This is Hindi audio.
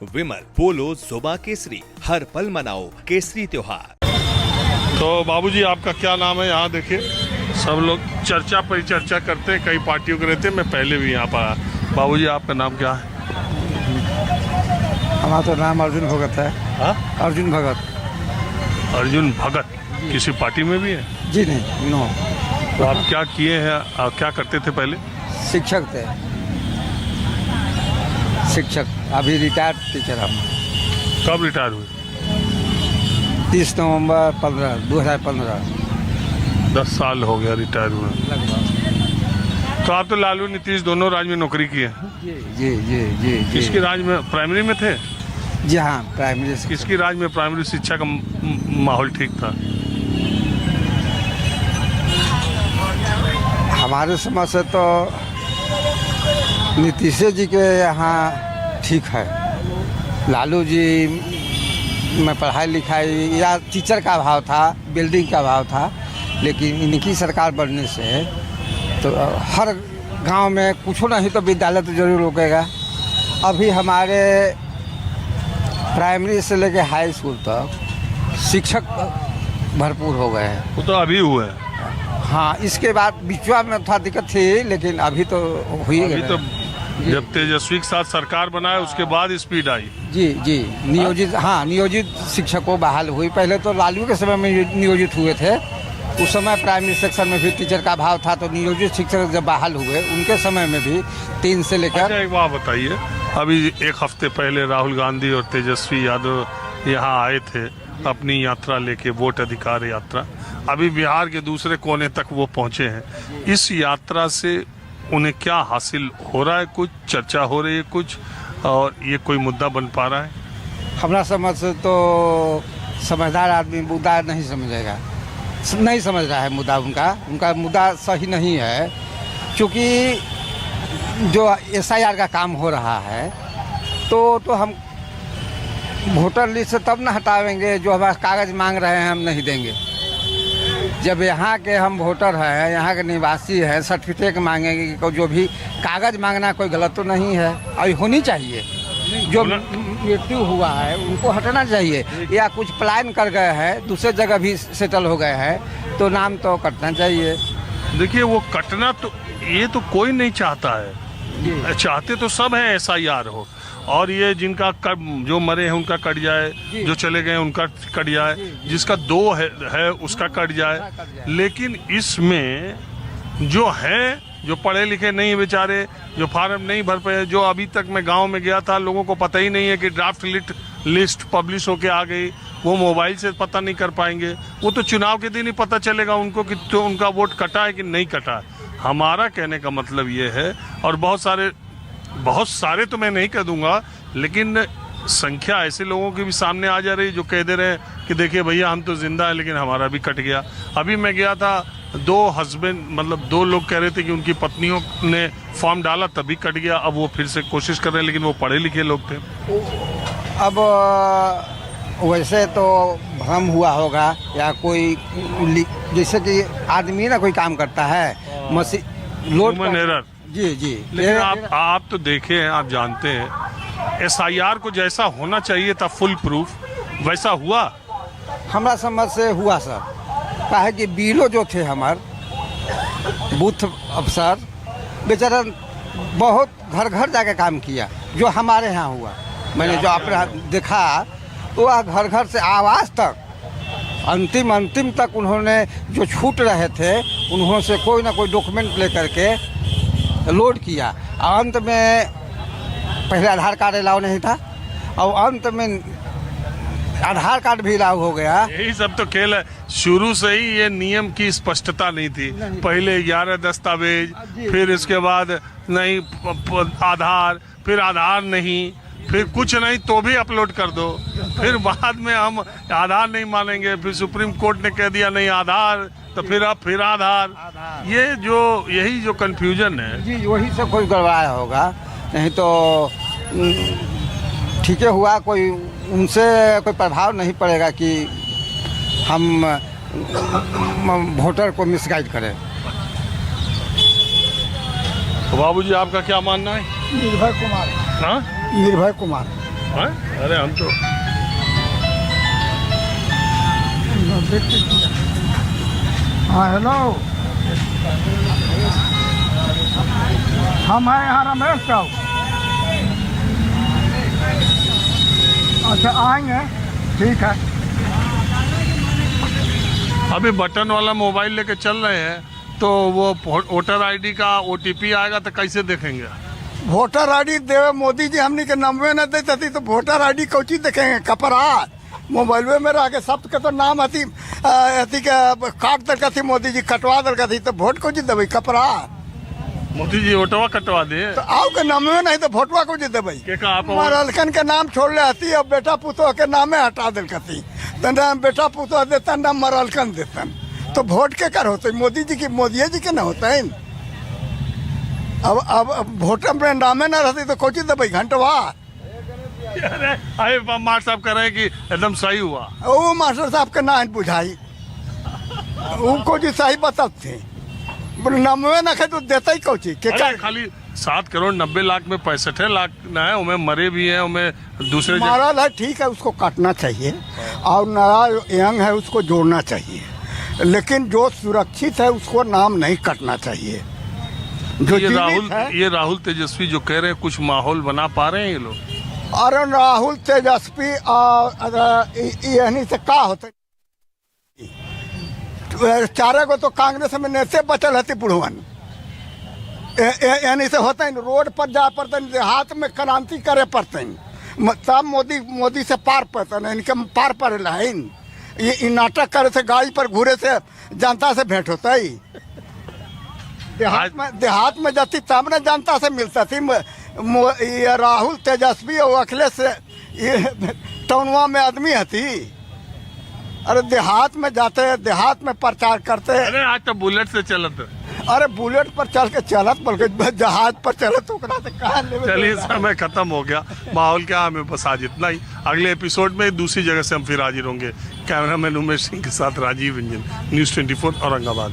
विमल, पोलो, जुबा केसरी, हर पल मनाओ केसरी त्योहार। तो बाबूजी आपका क्या नाम है? यहाँ देखिए सब लोग चर्चा परिचर्चा करते हैं, कई पार्टियों के रहते हैं। मैं पहले भी यहाँ पर आया। बाबूजी आपका नाम क्या है? हमारा तो नाम अर्जुन भगत है। हाँ? अर्जुन भगत। अर्जुन भगत किसी पार्टी में भी है? जी नहीं, नो। तो आप क्या किए हैं? आप क्या करते थे पहले? शिक्षक थे, शिक्षक। अभी रिटायर्ड टीचर हम। कब रिटायर हुए? 30 नवंबर 2015। 10 साल हो गया रिटायर हुए। लगभग। तो आप तो लालू नीतीश दोनों राज्य में नौकरी की है। जी जी जी जी जी। किसकी राज्य में? प्राइमरी में थे? जी हाँ, प्राइमरी। किसकी राज्य में प्राइमरी शिक्षा का माहौल ठीक था? हमारे समझ से तो नीतीश जी के यहाँ ठीक है। लालू जी में पढ़ाई लिखाई या टीचर का अभाव था, बिल्डिंग का अभाव था, लेकिन इनकी सरकार बनने से तो हर गांव में कुछ नहीं तो विद्यालय तो जरूर रुकेगा। अभी हमारे प्राइमरी से लेके हाई स्कूल तक शिक्षक भरपूर हो गए हैं। वो तो अभी हुए हैं। हाँ, इसके बाद बीचवा में थोड़ा दिक्कत थी, लेकिन अभी तो हुई अभी गई। तो जब तेजस्वी के साथ सरकार बनाया उसके बाद स्पीड आई। जी जी, नियोजित, हाँ, नियोजित शिक्षकों बहाल हुई। पहले तो लालू के समय में नियोजित हुए थे, उस समय प्राइमरी सेक्शन में भी टीचर का अभाव था, तो नियोजित शिक्षक जब बहाल हुए उनके समय में भी 3 से लेकर। अच्छा, एक बात बताइए, अभी एक हफ्ते पहले राहुल गांधी और तेजस्वी यादव यहाँ आए थे अपनी यात्रा लेके, वोट अधिकार यात्रा। अभी बिहार के दूसरे कोने तक वो पहुँचे हैं। इस यात्रा से उन्हें क्या हासिल हो रहा है? कुछ चर्चा हो रही है कुछ, और ये कोई मुद्दा बन पा रहा है? हमारा समझ से तो समझदार आदमी मुद्दा नहीं समझेगा, नहीं समझ रहा है मुद्दा उनका मुद्दा सही नहीं है। क्योंकि जो SIR का काम हो रहा है तो हम वोटर लिस्ट से तब न हटावेंगे, जो हमारा कागज़ मांग रहे हैं हम नहीं देंगे। जब यहाँ के हम वोटर हैं, यहाँ के निवासी हैं, सर्टिफिकेट मांगेंगे कि जो भी कागज़ मांगना कोई गलत तो नहीं है, और होनी चाहिए। जो मृत्यु हुआ है उनको हटना चाहिए, या कुछ पलायन कर गए हैं, दूसरे जगह भी सेटल हो गए हैं, तो नाम तो कटना चाहिए। देखिए, वो कटना तो ये तो कोई नहीं चाहता है। चाहते तो सब हैं SIR हो, और ये जिनका जो मरे हैं उनका कट जाए, जो चले गए उनका कट जाए, जिसका 2 है उसका कट जाए। लेकिन इसमें जो है, जो पढ़े लिखे नहीं बेचारे, जो फार्म नहीं भर पाए, जो अभी तक मैं गांव में गया था, लोगों को पता ही नहीं है कि ड्राफ्ट लिस्ट पब्लिश होके आ गई, वो मोबाइल से पता नहीं कर पाएंगे। वो तो चुनाव के दिन ही पता चलेगा उनको कि तो उनका वोट कटा है कि नहीं कटा है। हमारा कहने का मतलब ये है, और बहुत सारे तो मैं नहीं कह दूंगा, लेकिन संख्या ऐसे लोगों की भी सामने आ जा रही जो कह दे रहे हैं कि देखिए भैया, हम तो जिंदा है लेकिन हमारा भी कट गया। अभी मैं गया था, 2 लोग कह रहे थे कि उनकी पत्नियों ने फॉर्म डाला तभी कट गया। अब वो फिर से कोशिश कर रहे हैं, लेकिन वो पढ़े लिखे लोग थे। अब वैसे तो भ्रम हुआ होगा, या कोई जैसे कि आदमी ना कोई काम करता है, मशीन लोड एरर। जी जी। लेकिन आप तो देखे हैं, आप जानते हैं SIR को जैसा होना चाहिए था फुल प्रूफ, वैसा हुआ? हमारा समझ से हुआ सर। काहे कि बीलो जो थे हमार बूथ अफसर, बेचारा बहुत घर घर जाके काम किया, जो हमारे यहाँ हुआ। मैंने जो अपना देखा, वह घर घर से आवाज़ तक, अंतिम तक उन्होंने जो छूट रहे थे, उन्होंने से कोई ना कोई डॉक्यूमेंट लेकर के लोड किया। अंत में पहले आधार कार्ड अलाउ नहीं था, और अंत में आधार कार्ड भी अलाउ हो गया। यही सब तो खेल है। शुरू से ही ये नियम की स्पष्टता नहीं थी। पहले 11 दस्तावेज, फिर इसके बाद नहीं आधार, फिर आधार नहीं, फिर कुछ नहीं तो भी अपलोड कर दो, फिर बाद में हम आधार नहीं मानेंगे, फिर सुप्रीम कोर्ट ने कह दिया नहीं आधार, तो फिर आधार। यही जो कंफ्यूजन है जी, वही से कोई गड़बड़ाया होगा, नहीं तो ठीक है हुआ। कोई उनसे कोई प्रभाव नहीं पड़ेगा कि हम वोटर को मिसगाइड करें। तो बाबूजी आपका क्या मानना है? निर्भय कुमार। हाँ, निर्भय कुमार। हाँ? अरे हम तो हाँ हेलो, हम हैं यहाँ रमेश साहब। अच्छा आएंगे, ठीक है। अभी बटन वाला मोबाइल लेके चल रहे हैं, तो वो वोटर आईडी का OTP आएगा तो कैसे देखेंगे? वोटर आईडी देवे मोदी जी, हमनी के नंबे न देती तो वोटर आईडी कौची देखेंगे? कपड़ा मोबाइल में रह के सब के तो नाम अथी अथी के काट दल थी, मोदी जी कटवा दल थी, तो वोट कौची देवे? कपड़ा मोदी जी वोटवा कटवा दे तो आओ के नामे नहीं तो वोटवा कौची देवे? मरलखन के नाम छोड़ ले हती, अब बेटा पुतो के नामे हटा दल थी, तना बेटा पुतो देतन ना मरलखन देतन, तो वोट के कर होते? मोदी जी की, मोदी जी के न होता है। अब वोट में नामे न रहती तो कौची देवे? घंटवा। अरे मास्टर साहब कह रहे हैं कि एकदम सही हुआ। वो मास्टर साहब के ना बुझाई, वो कौची सही बताते थे, नमवे न खे तो देता ही कौची के अरे खाली 7 करोड़ 90 लाख में 65 लाख न है, उनमें मरे भी हैं, उनमें दूसरे मारल है, ठीक है, उसको काटना चाहिए, और नया यंग है उसको जोड़ना चाहिए, लेकिन जो सुरक्षित है उसको नाम नहीं कटना चाहिए। जो ये राहुल तेजस्वी जो कह रहे हैं, कुछ माहौल बना पा रहे हैं ये लोग? अरे राहुल तेजस्वी यानी से का होता, चारे को तो कांग्रेस में नेते बचल हती बुढ़वन, यानी से होता है रोड पर जा पड़ते, देहात में क्रांति करे पड़ते, तब मोदी से पार पड़ते, इनके पार पड़ेला है। ये नाटक करे से, गाड़ी पर घूरे से जनता से भेंट होता है। देहात में जाती तब न जनता से मिलता थी। ये राहुल तेजस्वी और अखिलेश ये टौनवा में आदमी हती, अरे देहात में जाते, देहात में प्रचार करते। अरे आज तो बुलेट से चलत, अरे बुलेट पर चल के चलत, बल्कि जहाज पर चलत, तो कहाँ ले? चलिए समय खत्म हो गया, माहौल क्या, हमें बस आज इतना ही। अगले एपिसोड में दूसरी जगह से हम फिर हाजिर होंगे। कैमरामैन उमेश सिंह के साथ राजीव रंजन, News 24 औरंगाबाद।